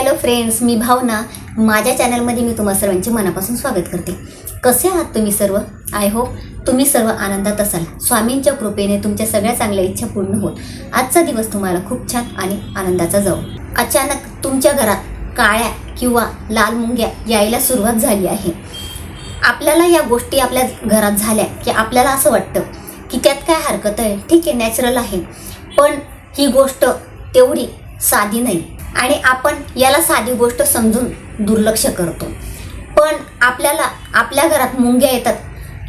Hello friends, मी भावना. माझ्या चॅनलमध्ये मी तुम्हा सर्वांचे मनापासून स्वागत करते. कसे आहात तुम्ही सर्व? आय होप तुम्ही सर्व आनंदात असाल. स्वामींच्या कृपेने तुमच्या सगळ्या चांगल्या इच्छा पूर्ण होत आजचा दिवस तुम्हाला खूप छान आणि आनंदाचा जाऊ. अचानक तुमच्या घरात काळ्या किंवा लाल मुंग्या यायला सुरुवात झाली आहे. आपल्याला या गोष्टी आपल्या घरात झाल्या की आपल्याला असं वाटतं की त्यात काय हरकत आहे, ठीक आहे, नॅचरल आहे. पण ही गोष्ट तेवढी साधी नाही आणि आपण याला साधी गोष्ट समजून दुर्लक्ष करतो. पण आपल्याला आपल्या घरात मुंग्या येतात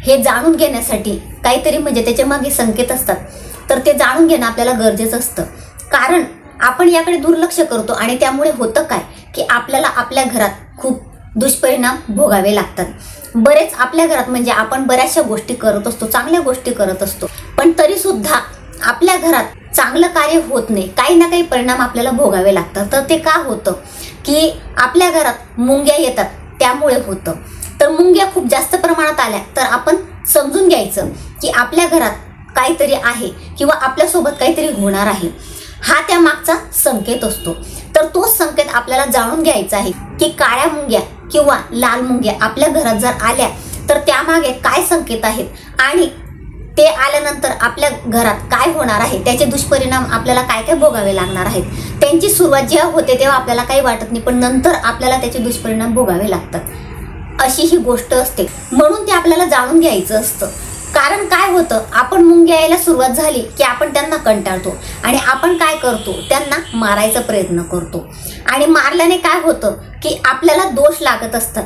हे जाणून घेण्यासाठी काहीतरी म्हणजे त्याच्या मागे संकेत असतात. तर ते जाणून घेणं आपल्याला गरजेचं असतं, कारण आपण याकडे दुर्लक्ष करतो आणि त्यामुळे होतं काय की आपल्याला आपल्या घरात खूप दुष्परिणाम भोगावे लागतात. बरेच आपल्या घरात म्हणजे आपण बऱ्याचशा गोष्टी करत असतो, चांगल्या गोष्टी करत असतो, पण तरीसुद्धा आपल्या घरात चांगलं कार्य होत नाही. काही ना काही परिणाम आपल्याला भोगावे लागतात. तर ते का होतं की आपल्या घरात मुंग्या येतात त्यामुळे होतं. तर मुंग्या खूप जास्त प्रमाणात आल्या तर आपण समजून घ्यायचं की आपल्या घरात काहीतरी आहे किंवा आपल्यासोबत काहीतरी होणार आहे. हा त्या मागचा संकेत असतो. तर तोच संकेत आपल्याला जाणून घ्यायचा आहे की काळ्या मुंग्या किंवा लाल मुंग्या आपल्या घरात जर आल्या तर त्यामागे काय संकेत आहेत आणि ते आल्यानंतर आपल्या घरात काय होणार आहे, त्याचे दुष्परिणाम आपल्याला काय काय भोगावे लागणार आहेत. त्यांची सुरुवात जेव्हा होते तेव्हा आपल्याला काही वाटत नाही, पण नंतर आपल्याला त्याचे दुष्परिणाम भोगावे लागतात. अशी ही गोष्ट असते. म्हणून ते आपल्याला जाणून घ्यायचं असतं. कारण काय होतं, आपण मुंग्या यायला सुरुवात झाली की आपण त्यांना कंटाळतो आणि आपण काय करतो, त्यांना मारायचा प्रयत्न करतो. आणि मारल्याने काय होतं की आपल्याला दोष लागत असतात.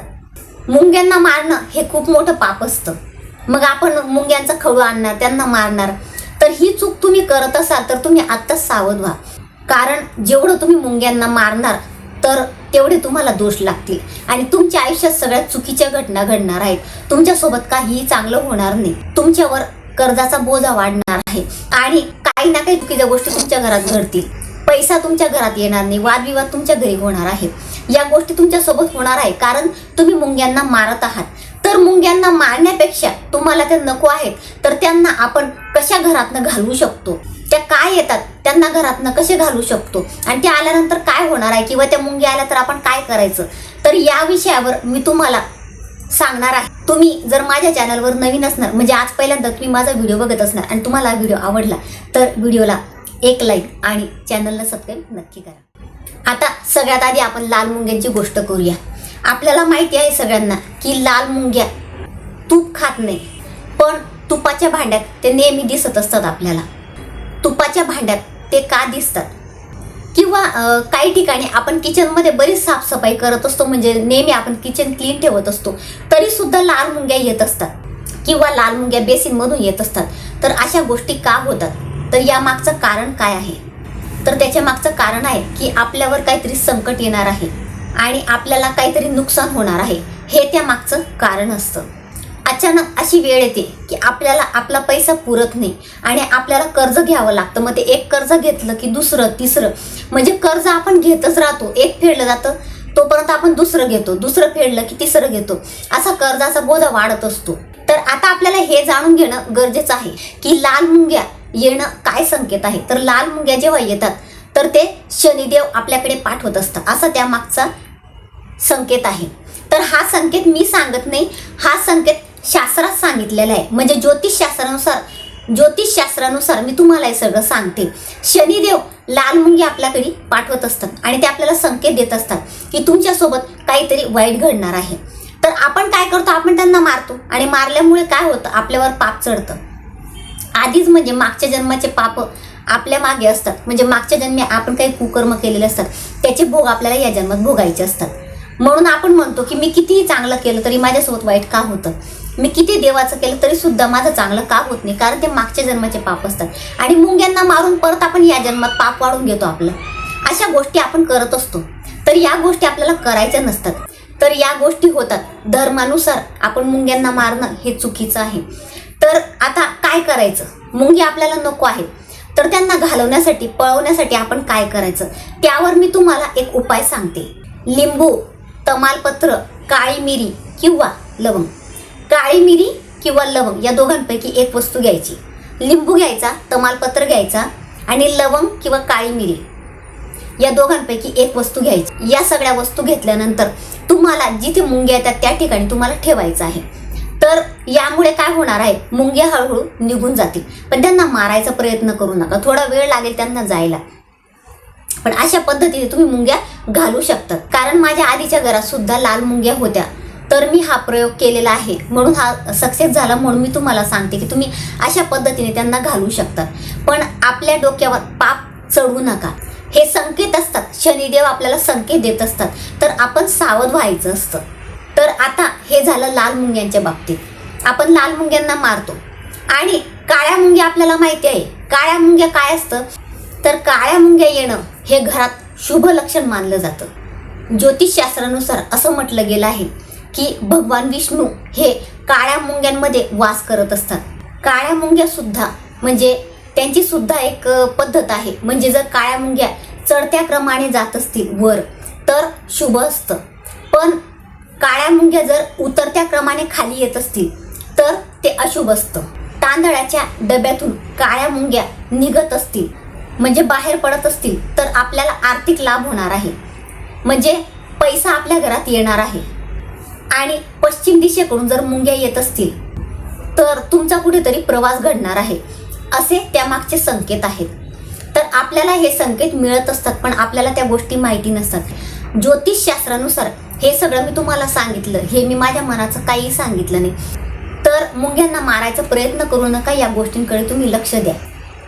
मुंग्यांना मारणं हे खूप मोठं पाप असतं. मग आपण मुंग्यांचा खळू आणणार, त्यांना मारणार. तर ही चूक तुम्ही करत असाल तर तुम्ही आत्ताच सावध व्हा. कारण जेवढं तुम्ही मुंग्यांना मारणार तर तेवढे तुम्हाला दोष लागतील आणि तुमच्या आयुष्यात सगळ्यात चुकीच्या घटना घडणार आहेत. तुमच्यासोबत काहीही चांगलं होणार नाही. तुमच्यावर कर्जाचा बोजा वाढणार आहे आणि काही ना काही चुकीच्या गोष्टी तुमच्या घरात घडतील. पैसा तुमच्या घरात येणार नाही. वादविवाद तुमच्या घरी होणार आहेत. या गोष्टी तुमच्यासोबत होणार आहे कारण तुम्ही मुंग्यांना मारत आहात. तर मुंग्यांना मारण्यापेक्षा तुम्हाला त्या नको आहेत तर त्यांना आपण कशा घरातनं घालवू शकतो, त्या काय येतात त्यांना घरातनं कसे घालवू शकतो आणि त्या आल्यानंतर काय होणार आहे किंवा त्या मुंग्या आल्या तर आपण काय करायचं, तर या विषयावर मी तुम्हाला सांगणार आहे. तुम्ही जर माझ्या चॅनलवर नवीन असणार म्हणजे आज पहिल्यांदा तुम्ही माझा व्हिडिओ बघत असणार आणि तुम्हाला हा व्हिडिओ आवडला तर व्हिडिओला एक लाईक आणि चॅनलला सबस्क्राईब नक्की करा. आता सगळ्यात आधी आपण लाल मुंग्यांची गोष्ट करूया. आपल्याला माहिती आहे सगळ्यांना की लाल मुंग्या तूप खात नाही, पण तुपाच्या भांड्यात ते नेहमी दिसत असतात आपल्याला. तुपाच्या भांड्यात ते का दिसतात किंवा काही ठिकाणी आपण किचनमध्ये बरीच साफसफाई करत असतो, म्हणजे नेहमी आपण किचन क्लीन ठेवत असतो, तरी सुद्धा लाल मुंग्या येत असतात किंवा लाल मुंग्या बेसिनमधून येत असतात. तर अशा गोष्टी का होतात, तर या मागचं कारण काय आहे, तर त्याच्या मागचं कारण आहे की आपल्यावर काहीतरी संकट येणार आहे आणि आपल्याला काहीतरी नुकसान होणार आहे. हे त्या मागचं कारण असतं. अचानक अशी वेळ येते की आपल्याला आपला पैसा पुरत नाही आणि आपल्याला कर्ज घ्यावं लागतं. मग ते एक कर्ज घेतलं की दुसरं तिसरं, म्हणजे कर्ज आपण घेतच राहतो. एक फेडलं जातं तोपर्यंत आपण दुसरं घेतो, दुसरं फेडलं की तिसरं घेतो, असा कर्जाचा बोजा वाढत असतो. तर आता आपल्याला हे जाणून घेणं गरजेचं आहे की लाल मुंग्या येणं काय संकेत आहे. तर लाल मुंग्या जेव्हा येतात तर ते शनिदेव आपल्याकडे पाठवत असतात, असा त्या मागचा संकेत आहे. तर हा संकेत मी सांगत नाही, हा संकेत शास्त्रात सांगितलेला आहे. म्हणजे ज्योतिषशास्त्रानुसार मी तुम्हाला हे सगळं सांगते. शनिदेव लाल मुंग्या आपल्याकडे पाठवत असतात आणि ते आपल्याला संकेत देत असतात की तुमच्यासोबत काहीतरी वाईट घडणार आहे. तर आपण काय करतो, आपण त्यांना मारतो आणि मारल्यामुळे काय होतं, आपल्यावर पाप चढतं. आधीच म्हणजे मागच्या जन्माचे पाप आपल्या मागे असतात, म्हणजे मागच्या जन्मी आपण काही कुकर्म केलेले असतात, त्याचे भोग आपल्याला या जन्मात भोगायचे असतात. म्हणून आपण म्हणतो की मी कितीही चांगलं केलं तरी माझ्यासोबत वाईट का होतं, मी किती देवाचं केलं तरी सुद्धा माझं चांगलं का होत नाही, कारण ते मागच्या जन्माचे पाप असतात. आणि मुंग्यांना मारून परत आपण या जन्मात पाप वाढून घेतो आपलं. अशा गोष्टी आपण करत असतो. तर या गोष्टी आपल्याला करायच्या नसतात. तर या गोष्टी होतात धर्मानुसार. आपण मुंग्यांना मारणं हे चुकीचं आहे. तर आता काय करायचं, मुंग्या आपल्याला नको आहेत तर त्यांना घालवण्यासाठी पळवण्यासाठी आपण काय करायचं, त्यावर मी तुम्हाला एक उपाय सांगते. लिंबू, तमालपत्र, काळी मिरी किंवा लवंग. काळी मिरी किंवा लवंग या दोघांपैकी एक वस्तू घ्यायची. लिंबू घ्यायचा, तमालपत्र घ्यायचा आणि लवंग किंवा काळी मिरी या दोघांपैकी एक वस्तू घ्यायची. या सगळ्या वस्तू घेतल्यानंतर तुम्हाला जिथे मुंग्या येतात त्या ठिकाणी तुम्हाला ठेवायचं आहे. तर यामुळे काय होणार आहे, मुंग्या हळूहळू निघून जातील. पण त्यांना मारायचा प्रयत्न करू नका, थोडा वेळ लागेल त्यांना जायला. पण अशा पद्धतीने तुम्ही मुंग्या घालू शकतात. कारण माझ्या आधीच्या घरात सुद्धा लाल मुंग्या होत्या, तर मी हा प्रयोग केलेला आहे म्हणून हा सक्सेस झाला. म्हणून मी तुम्हाला सांगते की तुम्ही अशा पद्धतीने त्यांना घालू शकतात. पण आपल्या डोक्यावर पाप चढवू नका. हे संकेत असतात, शनिदेव आपल्याला संकेत देत असतात, तर आपण सावध व्हायचं असतं. तर आता हे झालं लाल मुंग्यांच्या बाबतीत. आपण लाल मुंग्यांना मारतो. आणि काळ्या मुंग्या आपल्याला माहिती आहे. काळ्या मुंग्या काय असतं, तर काळ्या मुंग्या येणं हे घरात शुभ लक्षण मानलं जातं. ज्योतिषशास्त्रानुसार असं म्हटलं गेलं आहे की भगवान विष्णू हे काळ्या मुंग्यांमध्ये वास करत असतात. काळ्या मुंग्या सुद्धा म्हणजे त्यांची सुद्धा एक पद्धत आहे. म्हणजे जर काळ्या मुंग्या चढत्या क्रमाने जात असतील वर तर शुभ असतं. पण काळ्या मुंग्या जर उतरत्या क्रमाने खाली येत असतील तर ते अशुभ असतं. तांदळाच्या डब्यातून काळ्या मुंग्या निघत असतील म्हणजे बाहेर पडत असतील तर आपल्याला आर्थिक लाभ होणार आहे. म्हणजे पैसा आपल्या घरात येणार आहे. आणि पश्चिम दिशेकडून जर मुंग्या येत असतील तर तुमचा कुठेतरी प्रवास घडणार आहे, असे त्यामागचे संकेत आहेत. तर आपल्याला हे संकेत मिळत असतात, पण आपल्याला त्या गोष्टी माहिती नसतात. ज्योतिषशास्त्रानुसार हे सगळं मी तुम्हाला सांगितलं, हे मी माझ्या मनाचं काही सांगितलं नाही. तर मुंग्यांना मारायचा प्रयत्न करू नका, या गोष्टींकडे तुम्ही लक्ष द्या.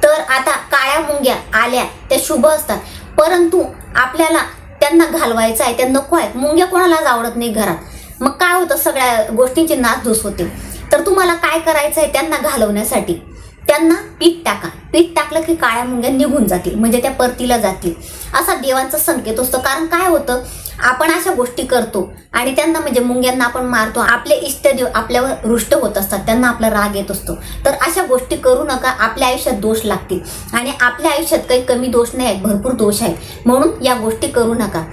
तर आता काळ्या मुंग्या आल्या त्या शुभ असतात, परंतु आपल्याला त्यांना घालवायचं आहे, त्या नको आहेत. मुंग्या कोणालाच आवडत नाही घरात. मग काय होतं, सगळ्या गोष्टींची नासधूस होते. तर तुम्हाला काय करायचं आहे, त्यांना घालवण्यासाठी त्यांना पीठ टाका. पीठ टाकलं की काळ्या मुंग्या निघून जातील, म्हणजे त्या परतीला जातील, असा देवांचा संकेत असतो. कारण काय होतं, आपण अशा गोष्टी करतो आणि त्यांना म्हणजे मुंग्यांना आपण मारतो. आपले इष्टदेव आपल्यावर रुष्ट होत असतात, त्यांना आपला राग येत असतो. तर अशा गोष्टी करू नका, आपल्या आयुष्यात दोष लागतील. आणि आपल्या आयुष्यात काही कमी दोष नाही आहेत, भरपूर दोष आहेत, म्हणून या गोष्टी करू नका.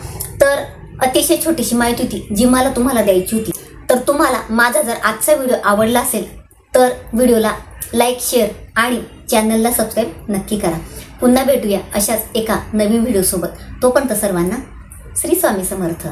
तर अतिशय छोटीशी माहिती होती जी मला तुम्हाला द्यायची होती. तर तुम्हाला माझा जर आजचा व्हिडिओ आवडला असेल तर व्हिडिओला लाईक, शेअर आणि चॅनलला सबस्क्राईब नक्की करा. पुन्हा भेटूया अशाच एका नवीन व्हिडिओसोबत. तोपर्यंत सर्वांना श्री स्वामी समर्थ.